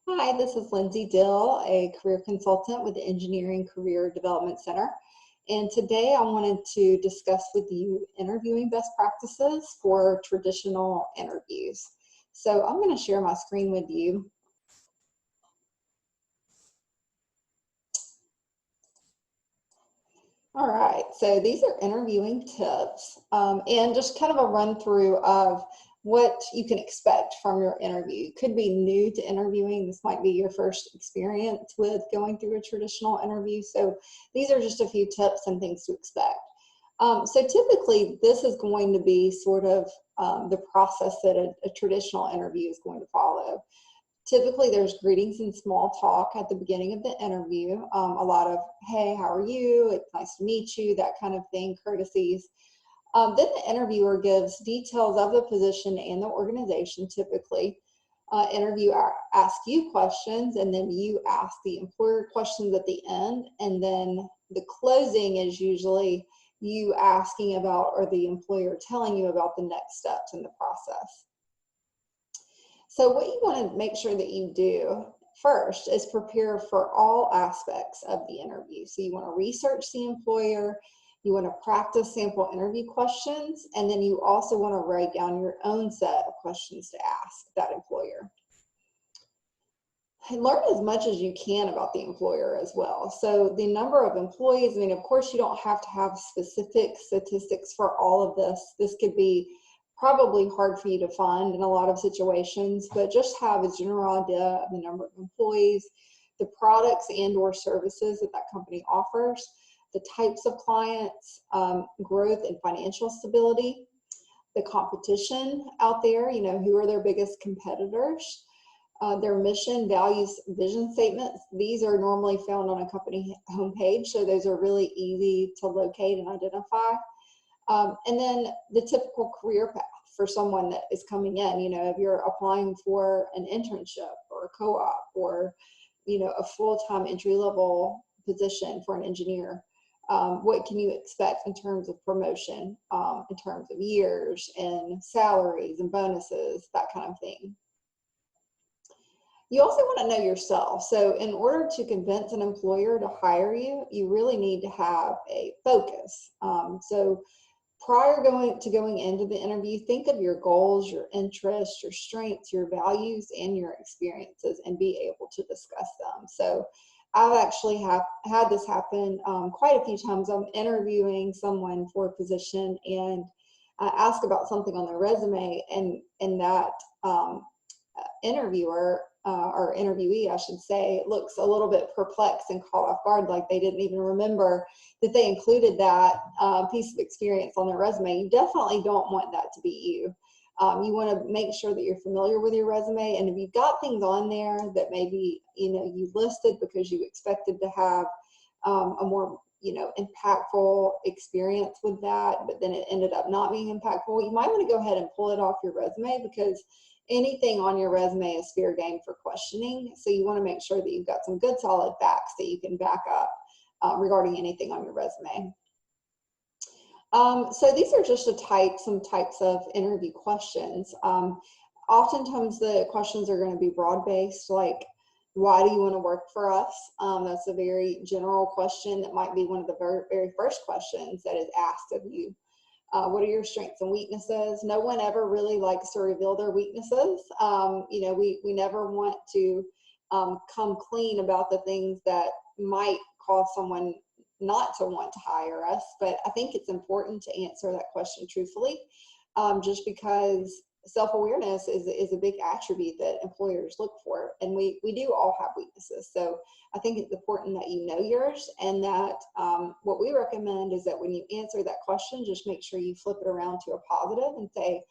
Hi, this is Lindsay Dill, a career consultant with the Engineering Career Development Center. And today I wanted to discuss with you interviewing best practices for traditional interviews. So I'm going to share my screen with you. All right, so these are interviewing tips and just kind of a run through of what you can expect from your interview. You could be new to interviewing. This might be your first experience with going through a traditional interview. So these are just a few tips and things to expect. So typically this is going to be sort of the process that a traditional interview is going to follow. Typically, there's greetings and small talk at the beginning of the interview. A lot of, hey, how are you? It's nice to meet you, that kind of thing, courtesies. Then the interviewer gives details of the position and the organization typically. Interviewer asks you questions, and then you ask the employer questions at the end. And then the closing is usually you asking about or the employer telling you about the next steps in the process. So what you want to make sure that you do first is prepare for all aspects of the interview. So you want to research the employer, you want to practice sample interview questions, and then you also want to write down your own set of questions to ask that employer. And learn as much as you can about the employer as well. So the number of employees, I mean, of course you don't have to have specific statistics for all of this. This could be probably hard for you to find in a lot of situations, but just have a general idea of the number of employees, the products and or services that that company offers, the types of clients, growth and financial stability, the competition out there, you know, who are their biggest competitors, their mission, values, vision statements. These are normally found on a company homepage, so those are really easy to locate and identify. And then the typical career path for someone that is coming in, you know, if you're applying for an internship or a co-op or, you know, a full-time entry-level position for an engineer, what can you expect in terms of promotion, in terms of years and salaries and bonuses, that kind of thing. You also want to know yourself. So in order to convince an employer to hire you, you really need to have a focus. So prior to going into the interview, think of your goals, your interests, your strengths, your values, and your experiences, and be able to discuss them. So I've actually had this happen quite a few times. I'm interviewing someone for a position, and I ask about something on their resume, and that interviewer or interviewee, I should say, looks a little bit perplexed and caught off guard, like they didn't even remember that they included that piece of experience on their resume. You definitely don't want that to be you. You want to make sure that you're familiar with your resume, and if you've got things on there that maybe you listed because you expected to have a more impactful experience with that, but then it ended up not being impactful, you might want to go ahead and pull it off your resume, because anything on your resume is fair game for questioning. So you want to make sure that you've got some good solid facts that you can back up regarding anything on your resume. So these are just some types of interview questions. Oftentimes the questions are going to be broad-based, like, why do you want to work for us? That's a very general question. That might be one of the very first questions that is asked of you. What are your strengths and weaknesses? No one ever really likes to reveal their weaknesses. We never want to come clean about the things that might cause someone not to want to hire us, but I think it's important to answer that question truthfully, just because self-awareness is a big attribute that employers look for, and we do all have weaknesses. So I think it's important that you know yours, and that what we recommend is that when you answer that question, just make sure you flip it around to a positive and say,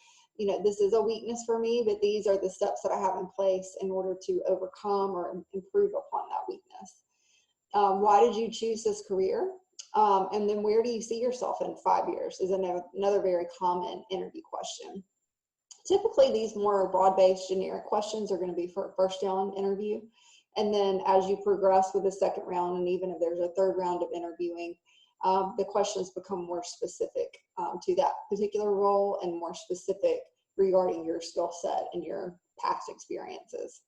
this is a weakness for me, but these are the steps that I have in place in order to overcome or improve upon that weakness. Why did you choose this career? And then where do you see yourself in 5 years is another very common interview question. Typically, these more broad-based generic questions are going to be for a first round interview. And then as you progress with the second round, and even if there's a third round of interviewing, the questions become more specific to that particular role and more specific regarding your skill set and your past experiences.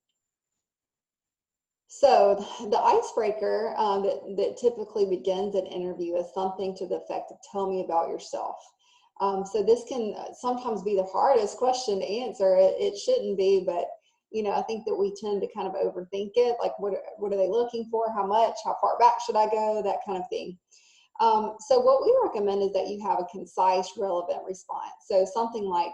So the icebreaker that typically begins an interview is something to the effect of "Tell me about yourself." So this can sometimes be the hardest question to answer. It shouldn't be, but I think that we tend to kind of overthink it. Like, what are they looking for? How much? How far back should I go? That kind of thing. So what we recommend is that you have a concise, relevant response. So something like,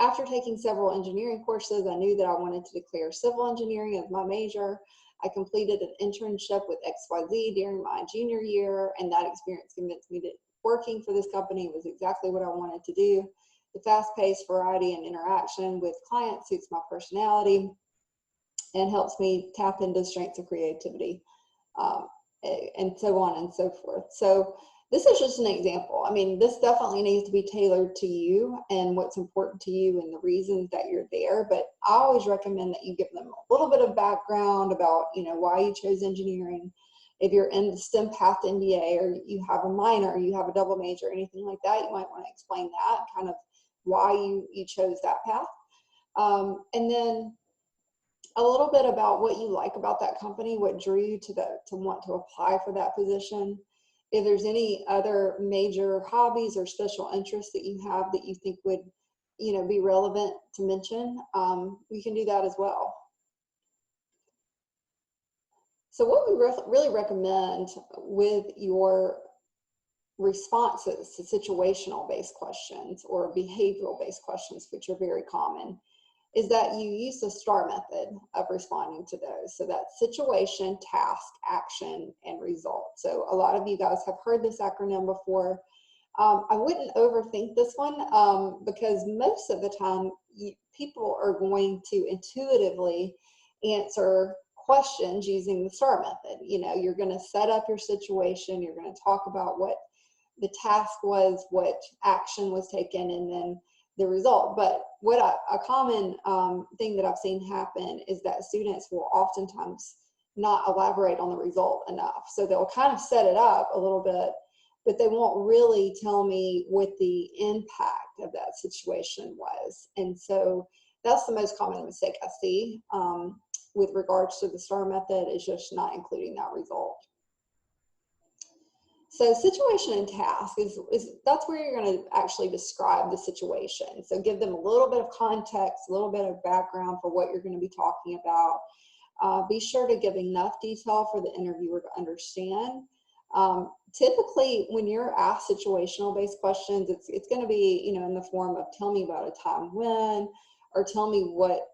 after taking several engineering courses, I knew that I wanted to declare civil engineering as my major. I completed an internship with XYZ during my junior year, and that experience convinced me that working for this company was exactly what I wanted to do. The fast-paced variety and interaction with clients suits my personality and helps me tap into strengths of creativity, um, and so on and so forth. So this is just an example. I mean, this definitely needs to be tailored to you and what's important to you and the reasons that you're there. But I always recommend that you give them a little bit of background about, why you chose engineering. If you're in the STEM path to MBA, or you have a minor, or you have a double major, or anything like that, you might want to explain that, kind of why you chose that path. And then a little bit about what you like about that company, what drew you to want to apply for that position. If there's any other major hobbies or special interests that you have that you think would, be relevant to mention, you can do that as well. So what we really recommend with your responses to situational based questions or behavioral based questions, which are very common, is that you use the STAR method of responding to those. So that's situation, task, action, and result. So a lot of you guys have heard this acronym before. I wouldn't overthink this one because most of the time people are going to intuitively answer questions using the STAR method. You're going to set up your situation, you're going to talk about what the task was, what action was taken, and then the result. But what a common thing that I've seen happen is that students will oftentimes not elaborate on the result enough. So they'll kind of set it up a little bit, but they won't really tell me what the impact of that situation was. And so that's the most common mistake I see with regards to the STAR method, is just not including that result. So situation and task is that's where you're going to actually describe the situation. So give them a little bit of context, a little bit of background for what you're going to be talking about. Be sure to give enough detail for the interviewer to understand. Typically, when you're asked situational based questions, it's going to be, in the form of "Tell me about a time when," or "Tell me what,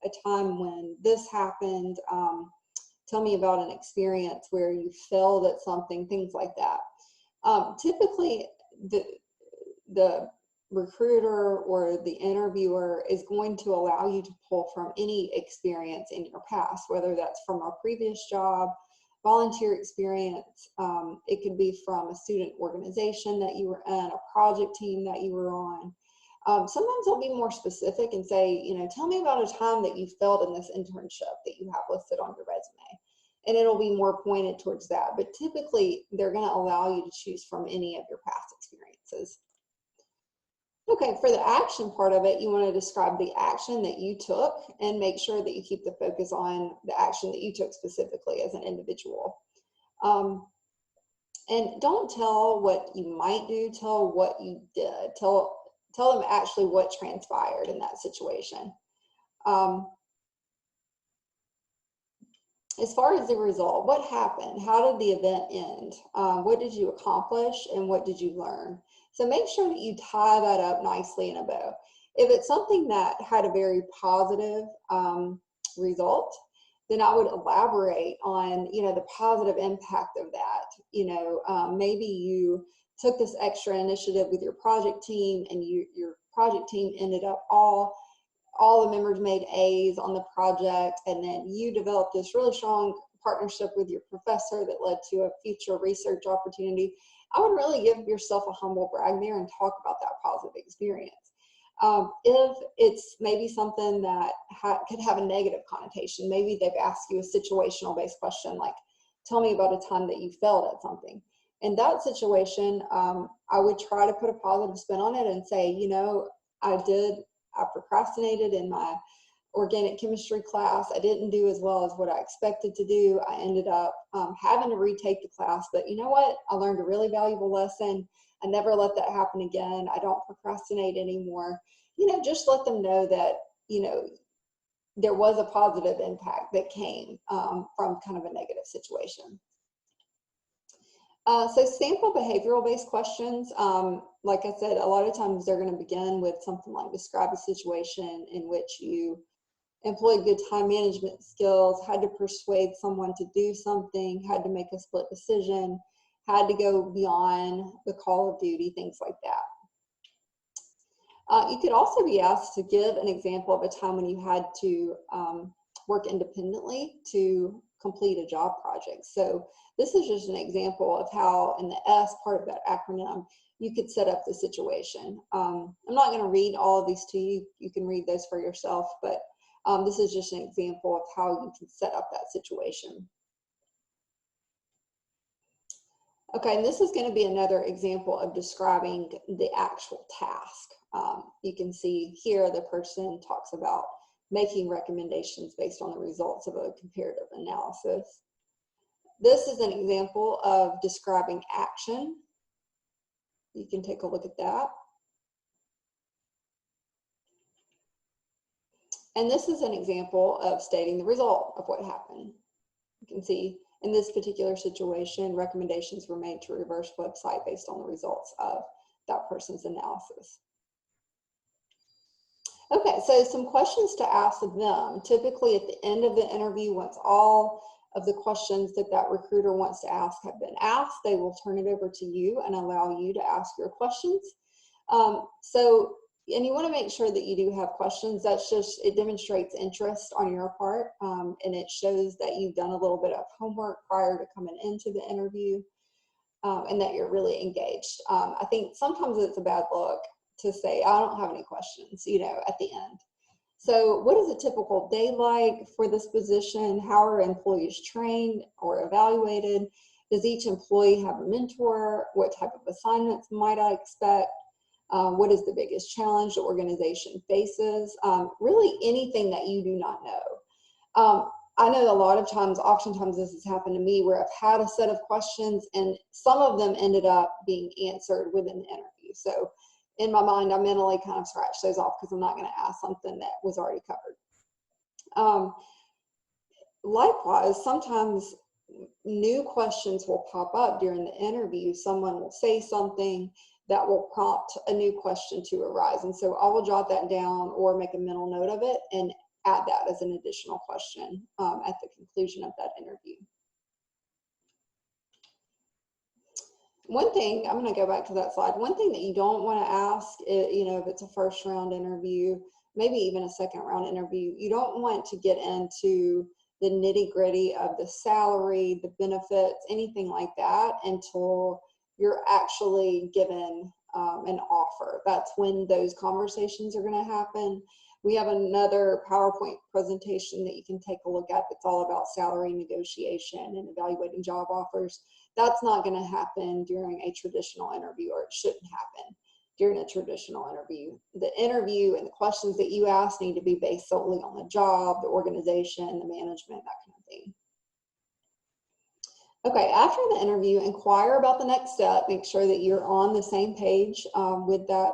a time when this happened." Tell me about an experience where you failed at something, things like that. Typically, the recruiter or the interviewer is going to allow you to pull from any experience in your past, whether that's from a previous job, volunteer experience. It could be from a student organization that you were in, a project team that you were on. Sometimes they'll be more specific and say, tell me about a time that you failed in this internship that you have listed on your resume. And it'll be more pointed towards that. But typically, they're going to allow you to choose from any of your past experiences. Okay, for the action part of it, you want to describe the action that you took and make sure that you keep the focus on the action that you took specifically as an individual. And don't tell what you might do, tell what you did. Tell them actually what transpired in that situation. As far as the result, what happened? How did the event end? What did you accomplish and what did you learn? So make sure that you tie that up nicely in a bow. If it's something that had a very positive result, then I would elaborate on, the positive impact of that. Maybe you took this extra initiative with your project team and your project team ended up all the members made A's on the project, and then you developed this really strong partnership with your professor that led to a future research opportunity. I would really give yourself a humble brag there and talk about that positive experience. If it's maybe something that could have a negative connotation, maybe they've asked you a situational based question like, tell me about a time that you failed at something. In that situation, I would try to put a positive spin on it and say, I procrastinated in my organic chemistry class. I didn't do as well as what I expected to do. I ended up having to retake the class, but you know what? I learned a really valuable lesson. I never let that happen again. I don't procrastinate anymore. You know, just let them know that, you know, there was a positive impact that came from kind of a negative situation. So sample behavioral-based questions, like I said, a lot of times they're going to begin with something like describe a situation in which you employed good time management skills, had to persuade someone to do something, had to make a split decision, had to go beyond the call of duty, things like that. You could also be asked to give an example of a time when you had to work independently to complete a job project. So this is just an example of how, in the S part of that acronym, you could set up the situation. I'm not going to read all of these to you. You can read those for yourself, but this is just an example of how you can set up that situation. Okay, and this is going to be another example of describing the actual task. You can see here the person talks about making recommendations based on the results of a comparative analysis. This is an example of describing action. You can take a look at that. And this is an example of stating the result of what happened. You can see in this particular situation, recommendations were made to reverse website based on the results of that person's analysis. Okay, so some questions to ask of them. Typically at the end of the interview, once all of the questions that that recruiter wants to ask have been asked, they will turn it over to you and allow you to ask your questions. And you want to make sure that you do have questions. That's just, it demonstrates interest on your part, and it shows that you've done a little bit of homework prior to coming into the interview, and that you're really engaged. I think sometimes it's a bad look to say, I don't have any questions, you know, at the end. So what is a typical day like for this position? How are employees trained or evaluated? Does each employee have a mentor? What type of assignments might I expect? What is the biggest challenge the organization faces? Really anything that you do not know. I know a lot of times, oftentimes this has happened to me where I've had a set of questions and some of them ended up being answered within the interview. So in my mind, I mentally kind of scratch those off because I'm not going to ask something that was already covered. Likewise, sometimes new questions will pop up during the interview. Someone will say something that will prompt a new question to arise. And so I will jot that down or make a mental note of it and add that as an additional question at the conclusion of that interview. One thing, I'm going to go back to that slide. One thing that you don't want to ask, you know, if it's a first round interview, maybe even a second round interview, you don't want to get into the nitty gritty of the salary, the benefits, anything like that until you're actually given an offer. That's when those conversations are going to happen. We have another PowerPoint presentation that you can take a look at that's all about salary negotiation and evaluating job offers. That's not going to happen during a traditional interview, or it shouldn't happen during a traditional interview. The interview and the questions that you ask need to be based solely on the job, the organization, the management, that kind of thing. Okay, after the interview, inquire about the next step. Make sure that you're on the same page with that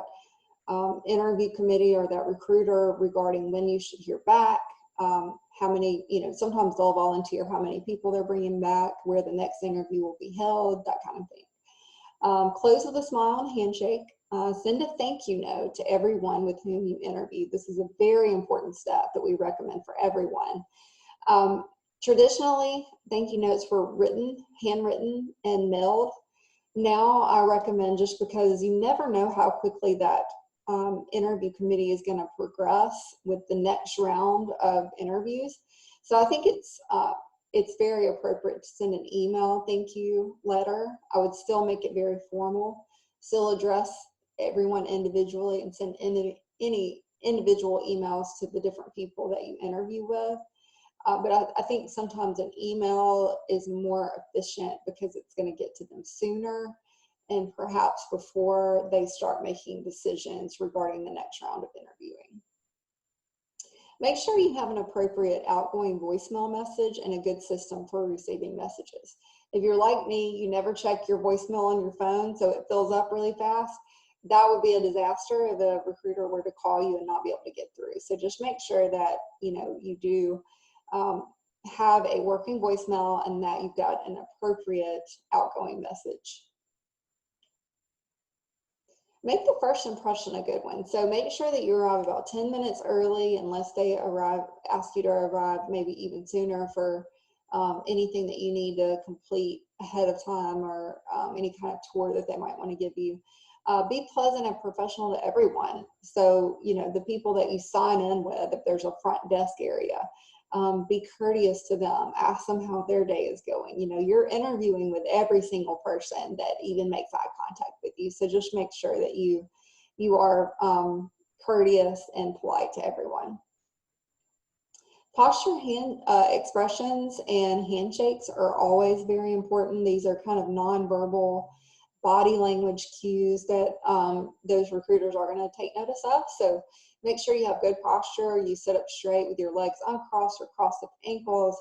interview committee or that recruiter regarding when you should hear back, how many, you know, sometimes they'll volunteer how many people they're bringing back, where the next interview will be held, that kind of thing. Close with a smile and handshake. Send a thank you note to everyone with whom you interviewed. This is a very important step that we recommend for everyone. Traditionally, thank you notes were written, handwritten, and mailed. Now I recommend, just because you never know how quickly that interview committee is going to progress with the next round of interviews. So I think it's very appropriate to send an email thank you letter. I would still make it very formal, still address everyone individually and send any individual emails to the different people that you interview with. But I think sometimes an email is more efficient because it's going to get to them sooner and perhaps before they start making decisions regarding the next round of interviewing. Make sure you have an appropriate outgoing voicemail message and a good system for receiving messages. If you're like me, you never check your voicemail on your phone, so it fills up really fast. That would be a disaster if a recruiter were to call you and not be able to get through. So just make sure that you do have a working voicemail and that you've got an appropriate outgoing message. Make the first impression a good one. So make sure that you arrive about 10 minutes early, unless they ask you to arrive maybe even sooner for anything that you need to complete ahead of time, or any kind of tour that they might want to give you. Be pleasant and professional to everyone. So, the people that you sign in with, if there's a front desk area, be courteous to them. Ask them how their day is going. You're interviewing with every single person that even makes eye contact with you. So just make sure that you are courteous and polite to everyone. Posture, hand expressions, and handshakes are always very important. These are kind of nonverbal body language cues that those recruiters are going to take notice of. So make sure you have good posture. You sit up straight with your legs uncrossed or crossed up ankles.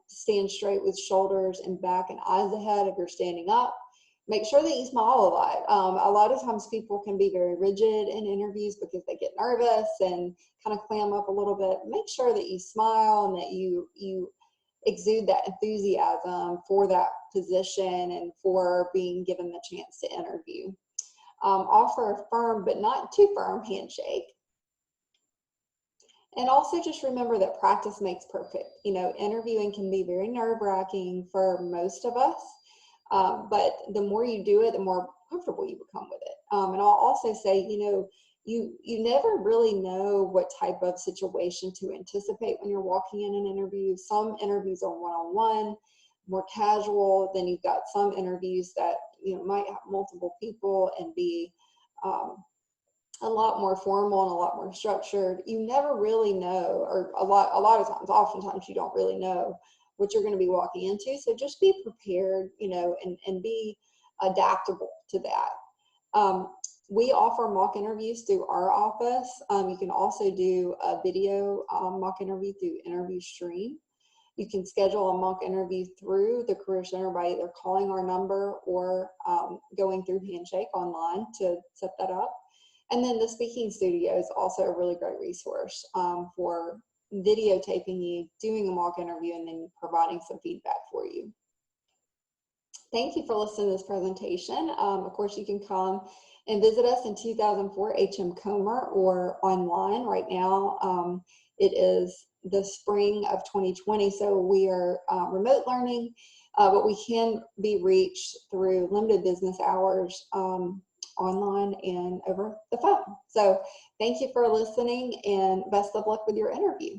Stand straight with shoulders and back and eyes ahead if you're standing up. Make sure that you smile a lot. A lot of times people can be very rigid in interviews because they get nervous and kind of clam up a little bit. Make sure that you smile and that you exude that enthusiasm for that position and for being given the chance to interview. Offer a firm but not too firm handshake. And also just remember that practice makes perfect. Interviewing can be very nerve-wracking for most of us, but the more you do it, the more comfortable you become with it. And I'll also say, you never really know what type of situation to anticipate when you're walking in an interview. Some interviews are one-on-one, more casual. Then you've got some interviews that might have multiple people and be a lot more formal and a lot more structured. You never really know, or a lot of times, oftentimes you don't really know what you're going to be walking into. So just be prepared, and be adaptable to that. We offer mock interviews through our office. You can also do a video mock interview through Interview Stream. You can schedule a mock interview through the Career Center by either calling our number or going through Handshake online to set that up. And then the Speaking Studio is also a really great resource for videotaping you, doing a mock interview, and then providing some feedback for you. Thank you for listening to this presentation. Of course, you can come and visit us in 2004 HM Comer or online. Right now, it is the spring of 2020, so we are remote learning, but we can be reached through limited business hours online and over the phone. So thank you for listening, and best of luck with your interview.